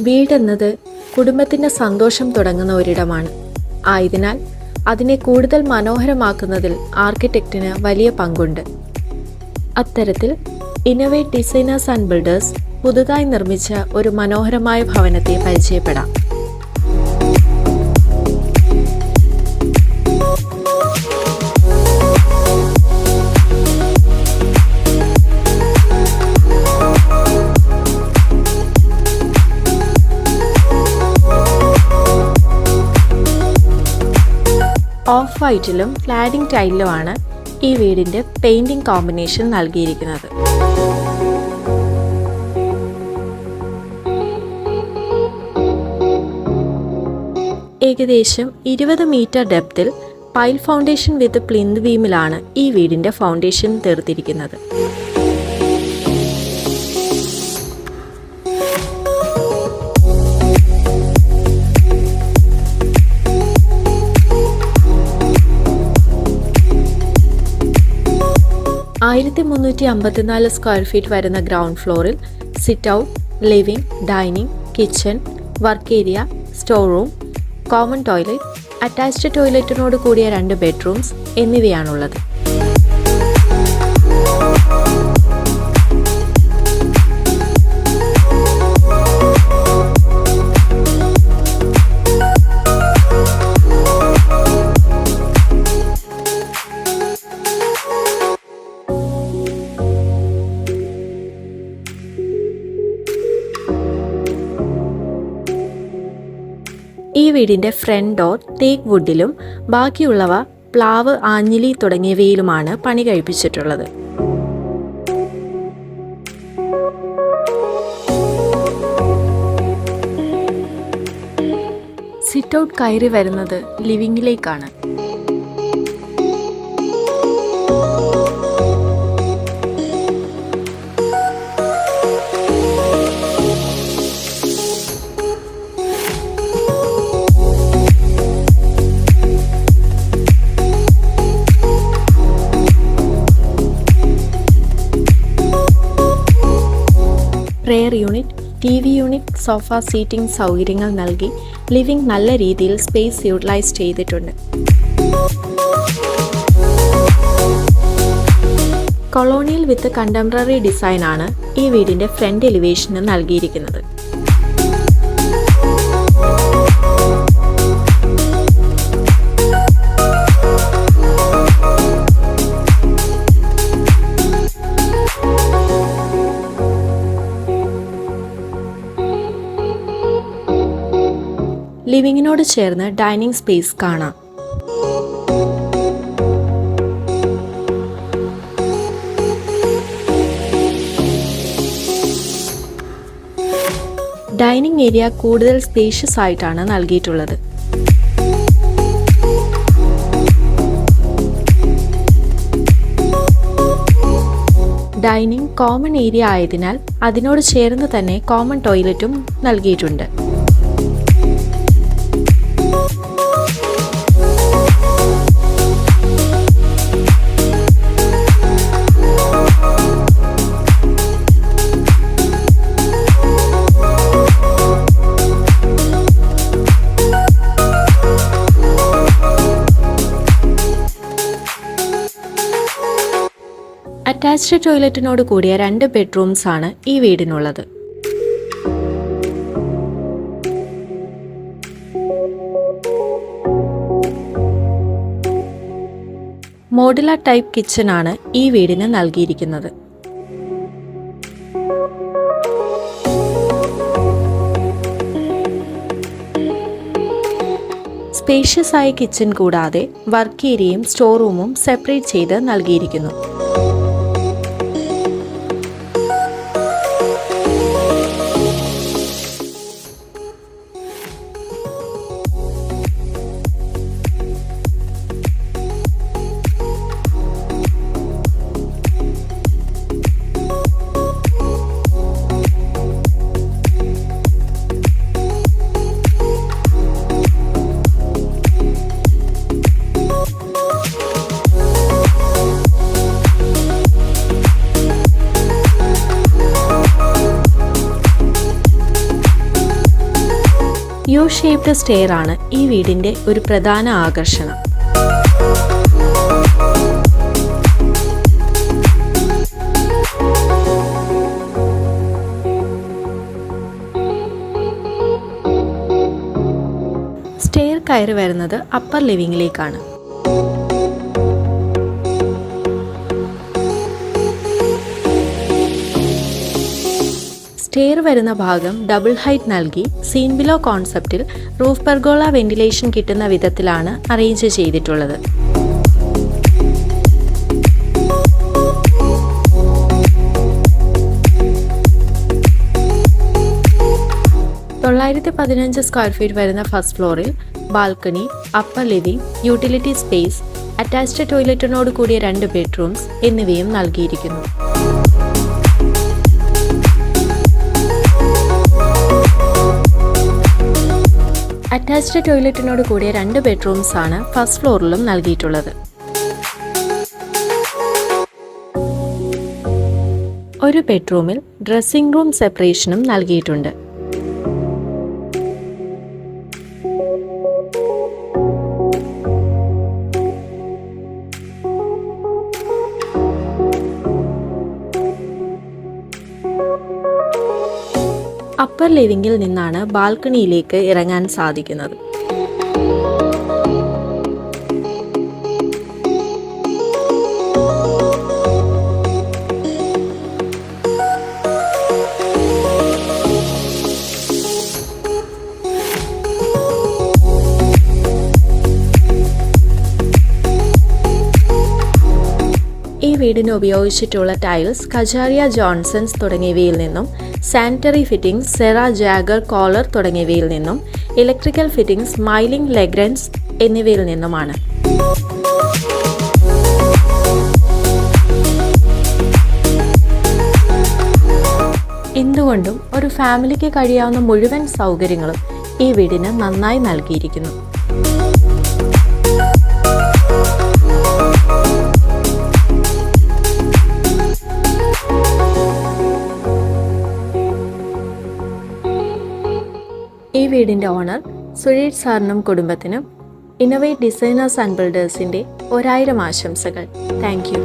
വീടെന്നത് കുടുംബത്തിൻ്റെ സന്തോഷം തുടങ്ങുന്ന ഒരിടമാണ്. ആയതിനാൽ അതിനെ കൂടുതൽ മനോഹരമാക്കുന്നതിൽ ആർക്കിടെക്റ്റിന് വലിയ പങ്കുണ്ട്. അത്തരത്തിൽ ഇന്നോവേറ്റ് ഡിസൈനേഴ്സ് ആൻഡ് ബിൽഡേഴ്സ് പുതുതായി നിർമ്മിച്ച ഒരു മനോഹരമായ ഭവനത്തെ പരിചയപ്പെടാം. ഓഫ് വൈറ്റിലും ക്ലാഡിംഗ് ടൈലിലുമാണ് ഈ വീടിൻ്റെ പെയിൻറ്റിംഗ് കോമ്പിനേഷൻ നൽകിയിരിക്കുന്നത്. ഏകദേശം 20 മീറ്റർ ഡെപ്തിൽ പൈൽ ഫൗണ്ടേഷൻ വിത്ത് പ്ലിന്ത് ബീമിലാണ് ഈ വീടിൻ്റെ ഫൗണ്ടേഷൻ തീർത്തിരിക്കുന്നത്. (1354 സ്ക്വയർ ഫീറ്റ് വരുന്ന ഗ്രൗണ്ട് ഫ്ലോറിൽ sit out, living, dining, kitchen, work area, store room, common toilet, attached ടോയ്ലറ്റിനോട് കൂടിയ 2 ബെഡ്റൂംസ് എന്നിവയാണുള്ളത്. ഈ വീടിൻ്റെ ഫ്രണ്ട് ഡോർ തേക്ക് വുഡിലും ബാക്കിയുള്ളവ പ്ലാവ്, ആഞ്ഞിലി തുടങ്ങിയവയിലുമാണ് പണി കഴിപ്പിച്ചിട്ടുള്ളത്. സിറ്റ് ഔട്ട് കയറി വരുന്നത് ലിവിങ്ങിലേക്കാണ്. Prayer unit, TV unit, sofa, seating സൗകര്യങ്ങൾ നൽകി ലിവിംഗ് നല്ല രീതിയിൽ സ്പേസ് യൂട്ടിലൈസ് ചെയ്തിട്ടുണ്ട്. കൊളോണിയൽ വിത്ത് കണ്ടംപററി ഡിസൈനാണ് ഈ വീടിൻ്റെ ഫ്രണ്ട് എലിവേഷന് നൽകിയിരിക്കുന്നത്. ലിവിങ്ങിനോട് ചേർന്ന് ഡൈനിങ് സ്പേസ് കാണാം. ഡൈനിങ് ഏരിയ കൂടുതൽ സ്പേഷ്യസ് ആയിട്ടാണ് നൽകിയിട്ടുള്ളത്. ഡൈനിങ് കോമൺ ഏരിയ ആയതിനാൽ അതിനോട് ചേർന്ന് തന്നെ കോമൺ ടോയ്ലറ്റും നൽകിയിട്ടുണ്ട്. അറ്റാച്ച്ഡ് ടോയ്ലറ്റിനോട് കൂടിയ 2 ബെഡ്റൂംസ് ആണ് ഈ വീടിനുള്ളത്. മോഡുലാർ ടൈപ്പ് കിച്ചൺ ആണ് ഈ വീടിന് നൽകിയിരിക്കുന്നത്. സ്പേഷ്യസ് ആയ കിച്ചൺ കൂടാതെ വർക്ക് ഏരിയയും സ്റ്റോർ റൂമും സെപ്പറേറ്റ് ചെയ്ത് നൽകിയിരിക്കുന്നു. ഷേപ്ഡ് സ്റ്റെയർ ആണ് ഈ വീടിന്റെ ഒരു പ്രധാന ആകർഷണം. സ്റ്റെയർ കയറി വരുന്നത് അപ്പർ ലിവിംഗിലേക്കാണ്. സ്റ്റെയർ വരുന്ന ഭാഗം ഡബിൾ ഹൈറ്റ് നൽകി സീൻ ബിലോ കോൺസെപ്റ്റിൽ റൂഫ് പെർഗോള വെന്റിലേഷൻ കിട്ടുന്ന വിധത്തിലാണ് അറേഞ്ച് ചെയ്തിട്ടുള്ളത്. സ്ക്വയർ ഫീറ്റ് വരുന്ന ഫസ്റ്റ് ഫ്ലോറിൽ balcony, upper living, utility space, attached ടോയ്ലറ്റിനോട് കൂടിയ 2 ബെഡ്റൂംസ് എന്നിവയും നൽകിയിരിക്കുന്നു. അറ്റാച്ച്ഡ് ടോയ്ലറ്റിനോട് കൂടിയ 2 ബെഡ്റൂംസ് ആണ് ഫസ്റ്റ് ഫ്ലോറിലും നൽകിയിട്ടുള്ളത്. ഒരു ബെഡ്റൂമിൽ ഡ്രസ്സിംഗ് റൂം സെപ്പറേഷനും നൽകിയിട്ടുണ്ട്. അപ്പർ ലിവിംഗിൽ നിന്നാണ് ബാൽക്കണിയിലേക്ക് ഇറങ്ങാൻ സാധിക്കുന്നത്. ഈ വീടിന് ഉപയോഗിച്ചിട്ടുള്ള ടൈൽസ് കജാരിയ ജോൺസൺസ് തുടങ്ങിയവയിൽ നിന്നും, sanitary fittings Cera Jaquar Kohler തുടങ്ങിയവയിൽ നിന്നും, ഇലക്ട്രിക്കൽ ഫിറ്റിംഗ്സ് മൈലിംഗ് ലെഗ്രൻസ് എന്നിവയിൽ നിന്നുമാണ്. എന്തുകൊണ്ടും ഒരു ഫാമിലിക്ക് കഴിയാവുന്ന മുഴുവൻ സൗകര്യങ്ങളും ഈ വീടിന് നന്നായി നൽകിയിരിക്കുന്നു. ഈ വീടിൻ്റെ ഓണർ സുരേഷ് സാറിനും കുടുംബത്തിനും ഇന്നോവേറ്റ് ഡിസൈനേഴ്സ് ആൻഡ് ബിൽഡേഴ്സിൻ്റെ 1000 ആശംസകൾ. Thank you.